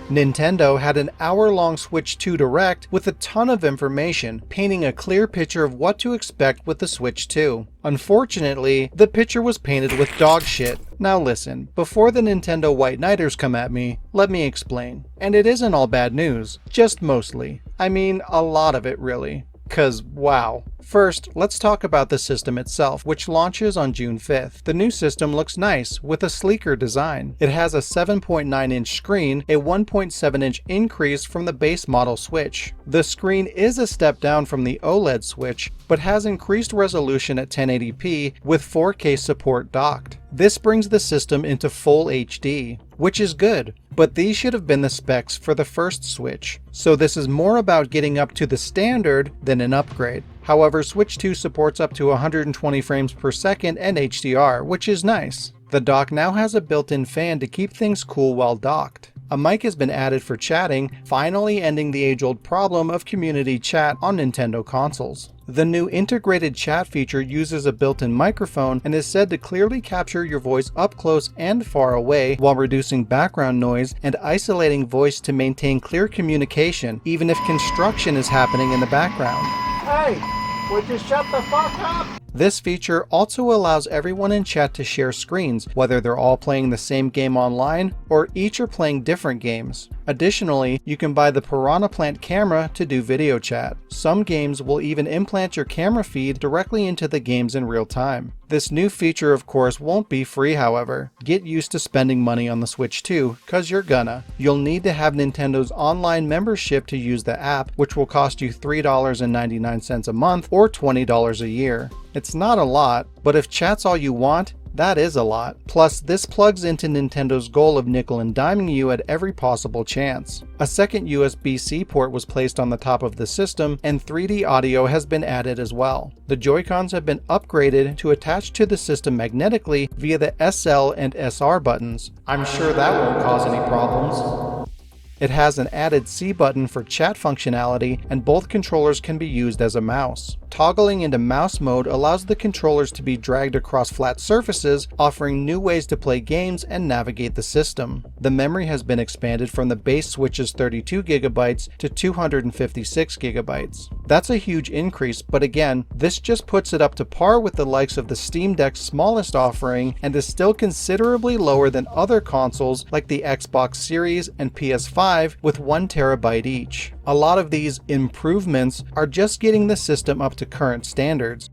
Nintendo had an hour-long Switch 2 Direct with a ton of information, painting a clear picture of what to expect with the Switch 2. Unfortunately, the picture was painted with dog shit. Now listen, before the Nintendo White Knighters come at me, let me explain. And it isn't all bad news, just mostly. I mean, a lot of it really. 'Cause wow. First, let's talk about the system itself, which launches on June 5th. The new system looks nice, with a sleeker design. It has a 7.9-inch screen, a 1.7-inch increase from the base model Switch. The screen is a step down from the OLED Switch, but has increased resolution at 1080p with 4K support docked. This brings the system into full HD, which is good, but these should have been the specs for the first Switch. So this is more about getting up to the standard than an upgrade. However, Switch 2 supports up to 120 frames per second and HDR, which is nice. The dock now has a built-in fan to keep things cool while docked. A mic has been added for chatting, finally ending the age-old problem of community chat on Nintendo consoles. The new integrated chat feature uses a built-in microphone and is said to clearly capture your voice up close and far away while reducing background noise and isolating voice to maintain clear communication, even if construction is happening in the background. Hey, would you shut the fuck up? This feature also allows everyone in chat to share screens, whether they're all playing the same game online or each are playing different games. Additionally, you can buy the Piranha Plant camera to do video chat. Some games will even implant your camera feed directly into the games in real time. This new feature of course won't be free, however. Get used to spending money on the Switch 2, cause you're gonna. You'll need to have Nintendo's online membership to use the app, which will cost you $3.99 a month or $20 a year. It's not a lot, but if chat's all you want, that is a lot. Plus, this plugs into Nintendo's goal of nickel and diming you at every possible chance. A second USB-C port was placed on the top of the system, and 3D audio has been added as well. The Joy-Cons have been upgraded to attach to the system magnetically via the SL and SR buttons. I'm sure that won't cause any problems. It has an added C button for chat functionality, and both controllers can be used as a mouse. Toggling into mouse mode allows the controllers to be dragged across flat surfaces, offering new ways to play games and navigate the system. The memory has been expanded from the base Switch's 32GB to 256GB. That's a huge increase, but again, this just puts it up to par with the likes of the Steam Deck's smallest offering and is still considerably lower than other consoles like the Xbox Series and PS5 with 1TB each. A lot of these improvements are just getting the system up to current standards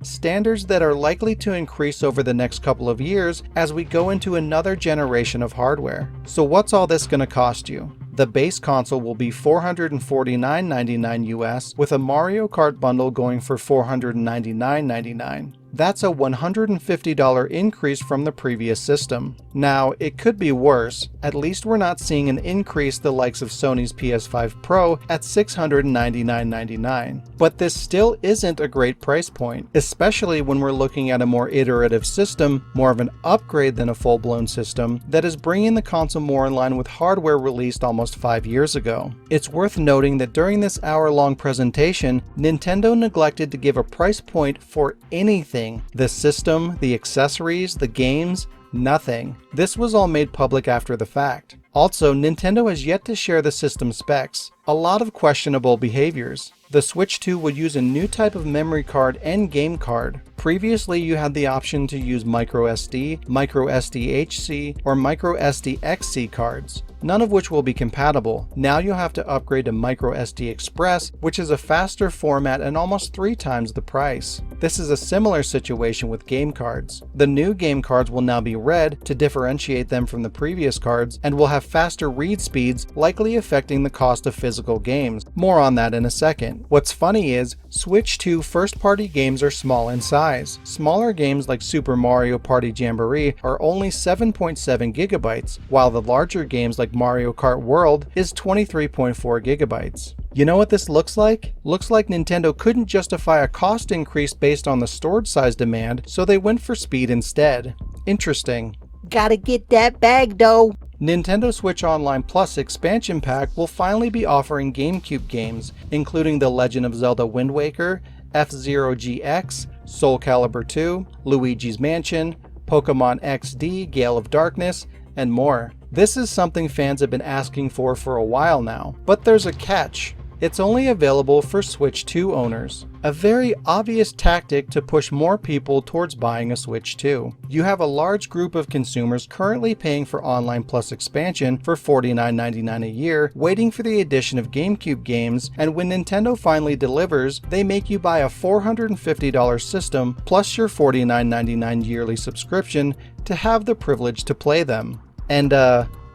that are likely to increase over the next couple of years as we go into another generation of hardware. So what's all this going to cost you? The base console will be $449.99 US, with a Mario Kart bundle going for $499.99. That's a $150 increase from the previous system. Now, it could be worse. At least we're not seeing an increase the likes of Sony's PS5 Pro at $699.99. But this still isn't a great price point, especially when we're looking at a more iterative system, more of an upgrade than a full-blown system, that is bringing the console more in line with hardware released almost 5 years ago. It's worth noting that during this hour-long presentation, Nintendo neglected to give a price point for anything. The system, the accessories, the games, nothing. This was all made public after the fact. Also, Nintendo has yet to share the system specs. A lot of questionable behaviors. The Switch 2 would use a new type of memory card and game card. Previously, you had the option to use microSD, microSD-HC, or microSD-XC cards, none of which will be compatible. Now you'll have to upgrade to microSD Express, which is a faster format and almost 3 times the price. This is a similar situation with game cards. The new game cards will now be red to differentiate them from the previous cards, and will have faster read speeds, likely affecting the cost of physical games. More on that in a second. What's funny is, Switch 2 first-party games are small in size. Smaller games like Super Mario Party Jamboree are only 7.7 gigabytes, while the larger games like Mario Kart World is 23.4 gigabytes. You know what this looks like? Looks like Nintendo couldn't justify a cost increase based on the storage size demand, so they went for speed instead. Interesting. Gotta get that bag though. Nintendo Switch Online Plus expansion pack will finally be offering GameCube games, including The Legend of Zelda Wind Waker, F-Zero GX, Soul Calibur 2, Luigi's Mansion, Pokemon XD Gale of Darkness, and more. This is something fans have been asking for a while now, but there's a catch. It's only available for Switch 2 owners. A very obvious tactic to push more people towards buying a Switch 2. You have a large group of consumers currently paying for Online Plus expansion for $49.99 a year, waiting for the addition of GameCube games, and when Nintendo finally delivers, they make you buy a $450 system plus your $49.99 yearly subscription to have the privilege to play them. And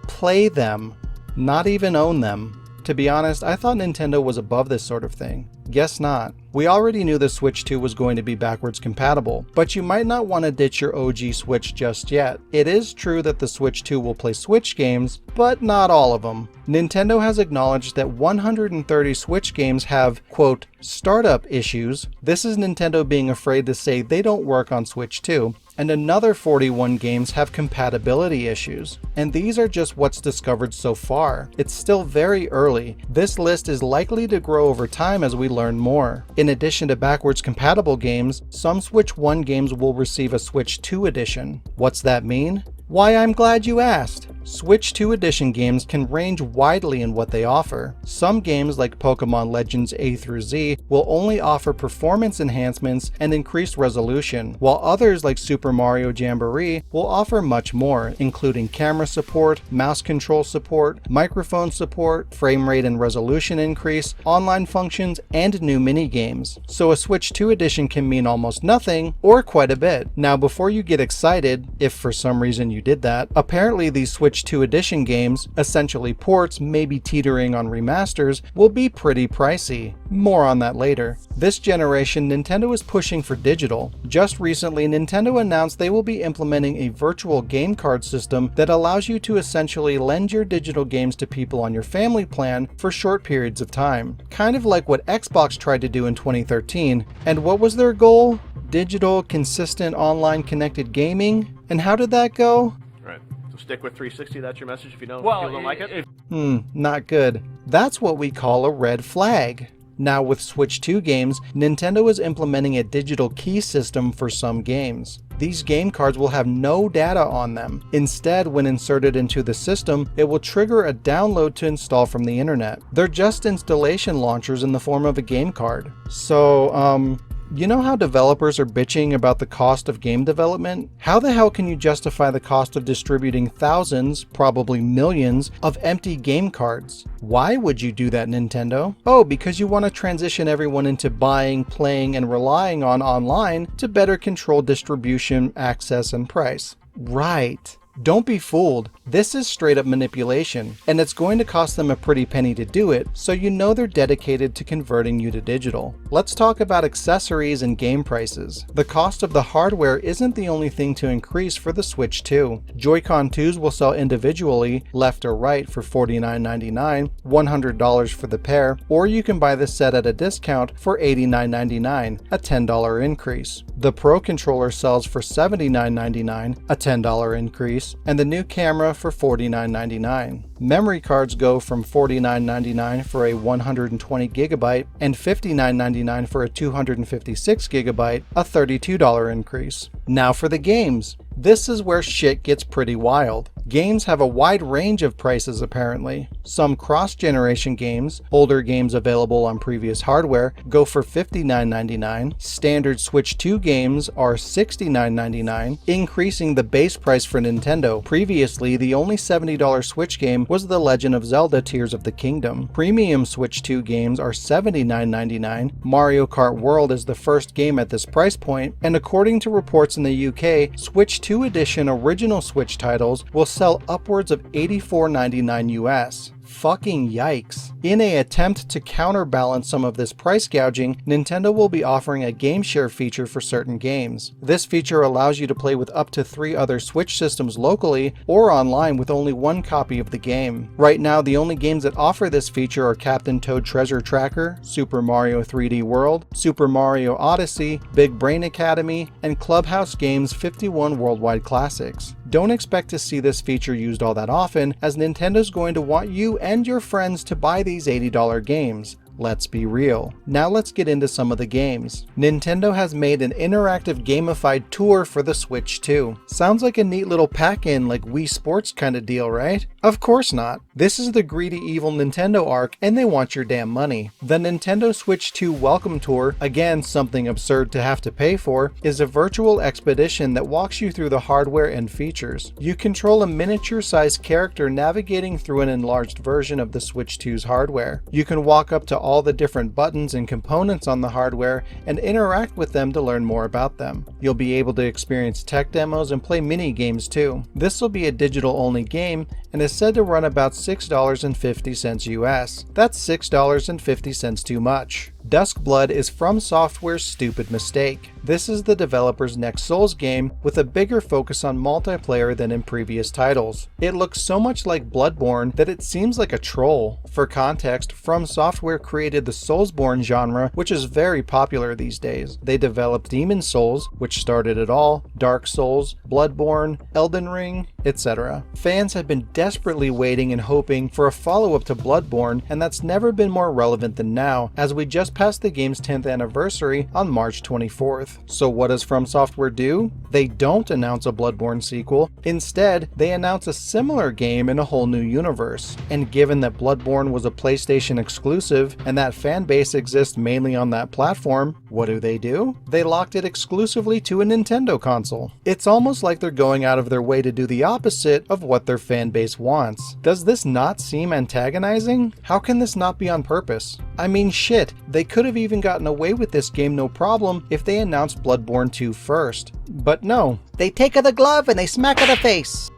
play them, not even own them. To be honest, I thought Nintendo was above this sort of thing. Guess not. We already knew the Switch 2 was going to be backwards compatible, but you might not want to ditch your OG Switch just yet. It is true that the Switch 2 will play Switch games, but not all of them. Nintendo has acknowledged that 130 Switch games have, quote, startup issues. This is Nintendo being afraid to say they don't work on Switch 2. And another 41 games have compatibility issues. And these are just what's discovered so far. It's still very early. This list is likely to grow over time as we learn more. In addition to backwards compatible games, some Switch 1 games will receive a Switch 2 edition. What's that mean? Why, I'm glad you asked. Switch 2 edition games can range widely in what they offer. Some games like Pokemon Legends A through Z will only offer performance enhancements and increased resolution, while others like Super Mario Jamboree will offer much more, including camera support, mouse control support, microphone support, frame rate and resolution increase, online functions, and new mini-games. So a Switch 2 edition can mean almost nothing, or quite a bit. Now before you get excited, if for some reason you did that, apparently these Switch 2 edition games, essentially ports maybe teetering on remasters, will be pretty pricey. More on that later. This generation, Nintendo is pushing for digital. Just recently, Nintendo announced they will be implementing a virtual game card system that allows you to essentially lend your digital games to people on your family plan for short periods of time. Kind of like what Xbox tried to do in 2013. And what was their goal? Digital, consistent, online connected gaming? And how did that go? Right. So stick with 360, that's your message if you don't, like it? Not good. That's what we call a red flag. Now with Switch 2 games, Nintendo is implementing a digital key system for some games. These game cards will have no data on them. Instead, when inserted into the system, it will trigger a download to install from the internet. They're just installation launchers in the form of a game card. So, you know how developers are bitching about the cost of game development? How the hell can you justify the cost of distributing thousands, probably millions, of empty game cards? Why would you do that, Nintendo? Oh, because you want to transition everyone into buying, playing, and relying on online to better control distribution, access, and price. Right. Don't be fooled. This is straight up manipulation, and it's going to cost them a pretty penny to do it, so you know they're dedicated to converting you to digital. Let's talk about accessories and game prices. The cost of the hardware isn't the only thing to increase for the Switch 2. Joy-Con 2s will sell individually, left or right, for $49.99, $100 for the pair, or you can buy the set at a discount for $89.99, a $10 increase. The Pro controller sells for $79.99, a $10 increase, and the new camera for $49.99. Memory cards go from $49.99 for a 120GB and $59.99 for a 256GB, a $32 increase. Now for the games. This is where shit gets pretty wild. Games have a wide range of prices apparently. Some cross-generation games, older games available on previous hardware, go for $59.99. Standard Switch 2 games are $69.99, increasing the base price for Nintendo. Previously, the only $70 Switch game was The Legend of Zelda Tears of the Kingdom. Premium Switch 2 games are $79.99. Mario Kart World is the first game at this price point, and according to reports in the UK, Switch 2 edition original Switch titles will sell upwards of $84.99 US. Fucking yikes. In an attempt to counterbalance some of this price gouging, Nintendo will be offering a game share feature for certain games. This feature allows you to play with up to 3 other Switch systems locally or online with only one copy of the game. Right now, the only games that offer this feature are Captain Toad Treasure Tracker, Super Mario 3D World, Super Mario Odyssey, Big Brain Academy, and Clubhouse Games' 51 Worldwide Classics. Don't expect to see this feature used all that often, as Nintendo's going to want you and your friends to buy these $80 games. Let's be real. Now let's get into some of the games. Nintendo has made an interactive gamified tour for the Switch 2. Sounds like a neat little pack-in like Wii Sports kind of deal, right? Of course not. This is the greedy evil Nintendo arc and they want your damn money. The Nintendo Switch 2 Welcome Tour, again something absurd to have to pay for, is a virtual expedition that walks you through the hardware and features. You control a miniature-sized character navigating through an enlarged version of the Switch 2's hardware. You can walk up to all the different buttons and components on the hardware and interact with them to learn more about them. You'll be able to experience tech demos and play mini games too. This will be a digital-only game and is said to run about $6.50 US. That's $6.50 too much. Duskblood is From Software's stupid mistake. This is the developer's next Souls game with a bigger focus on multiplayer than in previous titles. It looks so much like Bloodborne that it seems like a troll. For context, From Software created the Soulsborne genre, which is very popular these days. They developed Demon Souls, which started it all, Dark Souls, Bloodborne, Elden Ring, etc. Fans have been desperately waiting and hoping for a follow-up to Bloodborne, and that's never been more relevant than now, as we just passed the game's 10th anniversary on March 24th. So what does From Software do? They don't announce a Bloodborne sequel. Instead, they announce a similar game in a whole new universe. And given that Bloodborne was a PlayStation exclusive and that fan base exists mainly on that platform, what do? They locked it exclusively to a Nintendo console. It's almost like they're going out of their way to do the opposite of what their fan base wants. Does this not seem antagonizing? How can this not be on purpose? I mean shit, they could have even gotten away with this game no problem if they announced Bloodborne 2 first. But no. They take her the glove and they smack her the face.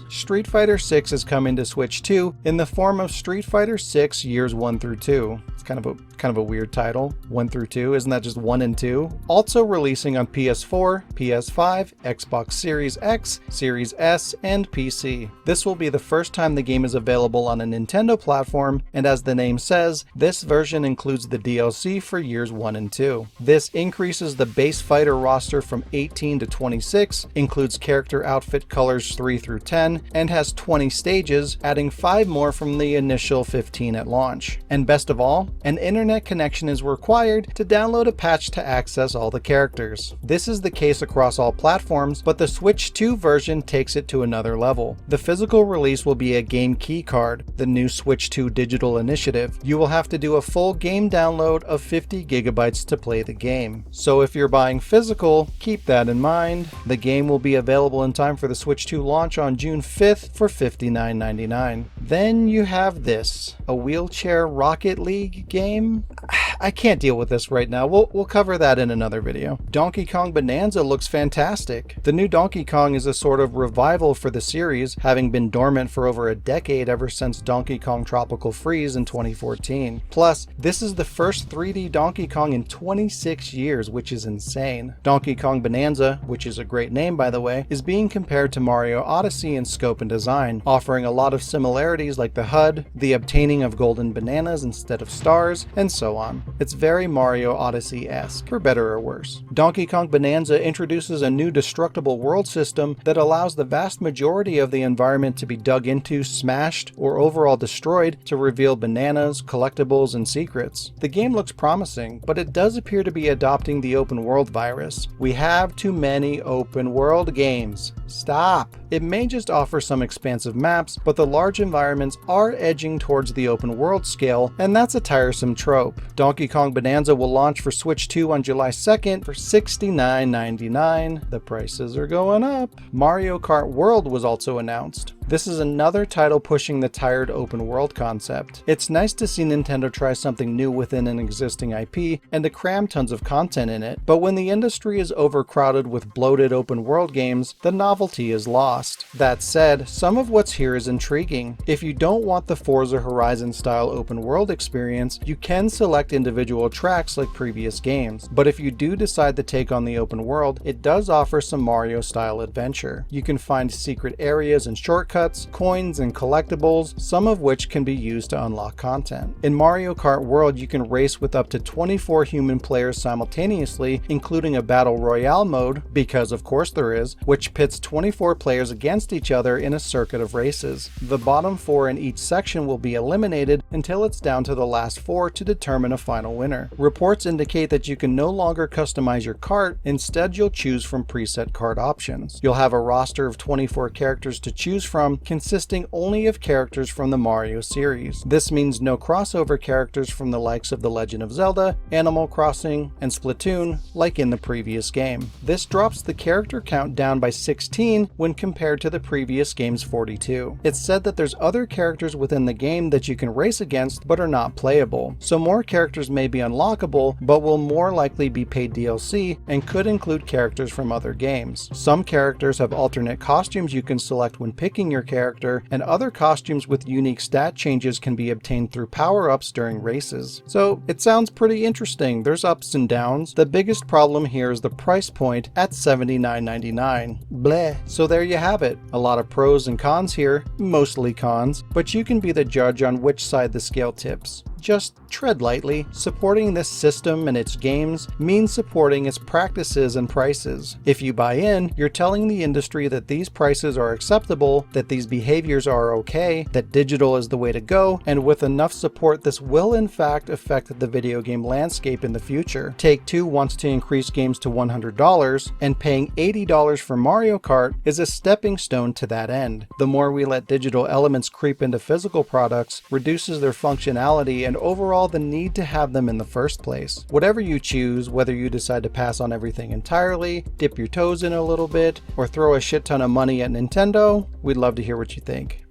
Street Fighter 6 is coming to Switch 2 in the form of Street Fighter 6 Years 1 through 2. It's kind of a weird title. 1 through 2, isn't that just 1 and 2? Also releasing on PS4, PS5, Xbox Series X, Series S, and PC. This will be the first time the game is available on a Nintendo platform, and as the name says, this version includes the DLC for Years 1 and 2. This increases the base fighter roster from 18 to 26, includes character outfit colors 3 through 10, and has 20 stages, adding 5 more from the initial 15 at launch. And best of all, an internet connection is required to download a patch to access all the characters. This is the case across all platforms, but the Switch 2 version takes it to another level. The physical release will be a game key card, the new Switch 2 digital initiative. You will have to do a full game download of 50 gigabytes to play the game. So if you're buying physical, keep that in mind. The game will be available in time for the Switch 2 launch on June 5th for $59.99. Then you have this, a wheelchair Rocket League game? I can't deal with this right now. We'll cover that in another video. Donkey Kong Bonanza looks fantastic. The new Donkey Kong is a sort of revival for the series, having been dormant for over a decade ever since Donkey Kong Tropical Freeze in 2014. Plus, this is the first 3D Donkey Kong in 26 years, which is insane. Donkey Kong Bonanza, which is a great name by the way, is being compared to Mario Odyssey in scope and design, offering a lot of similarities like the HUD, the obtaining of golden bananas instead of stars, and so on. It's very Mario Odyssey-esque, for better or worse. Donkey Kong Bonanza introduces a new destructible world system that allows the vast majority of the environment to be dug into, smashed, or overall destroyed to reveal bananas, collectibles, and secrets. The game looks promising, but it does appear to be adopting the open world virus. We have too many open world games. Stop! It may just offer some expansive maps, but the large environments are edging towards the open world scale, and that's a tiresome trope. Donkey Kong Bonanza will launch for Switch 2 on July 2nd for $69.99. The prices are going up. Mario Kart World was also announced. This is another title pushing the tired open world concept. It's nice to see Nintendo try something new within an existing IP and to cram tons of content in it, but when the industry is overcrowded with bloated open world games, the novelty is lost. That said, some of what's here is intriguing. If you don't want the Forza Horizon style open world experience, you can select individual tracks like previous games, but if you do decide to take on the open world, it does offer some Mario style adventure. You can find secret areas and shortcuts shortcuts, coins, and collectibles, some of which can be used to unlock content. In Mario Kart World, you can race with up to 24 human players simultaneously, including a Battle Royale mode, because of course there is, which pits 24 players against each other in a circuit of races. The bottom 4 in each section will be eliminated until it's down to the last 4 to determine a final winner. Reports indicate that you can no longer customize your kart, instead you'll choose from preset kart options. You'll have a roster of 24 characters to choose from, consisting only of characters from the Mario series. This means no crossover characters from the likes of The Legend of Zelda, Animal Crossing, and Splatoon, like in the previous game. This drops the character count down by 16 when compared to the previous game's 42. It's said that there's other characters within the game that you can race against but are not playable, so more characters may be unlockable but will more likely be paid DLC and could include characters from other games. Some characters have alternate costumes you can select when picking your character, and other costumes with unique stat changes can be obtained through power-ups during races. So it sounds pretty interesting. There's ups and downs. The biggest problem here is the price point at $79.99. Bleh. So there you have it. A lot of pros and cons here, mostly cons, but you can be the judge on which side the scale tips. Just tread lightly. Supporting this system and its games means supporting its practices and prices. If you buy in, you're telling the industry that these prices are acceptable, that these behaviors are okay, that digital is the way to go, and with enough support this will in fact affect the video game landscape in the future. Take-Two wants to increase games to $100, and paying $80 for Mario Kart is a stepping stone to that end. The more we let digital elements creep into physical products, reduces their functionality and overall the need to have them in the first place. Whatever you choose, whether you decide to pass on everything entirely, dip your toes in a little bit, or throw a shit ton of money at Nintendo, we'd love to hear what you think.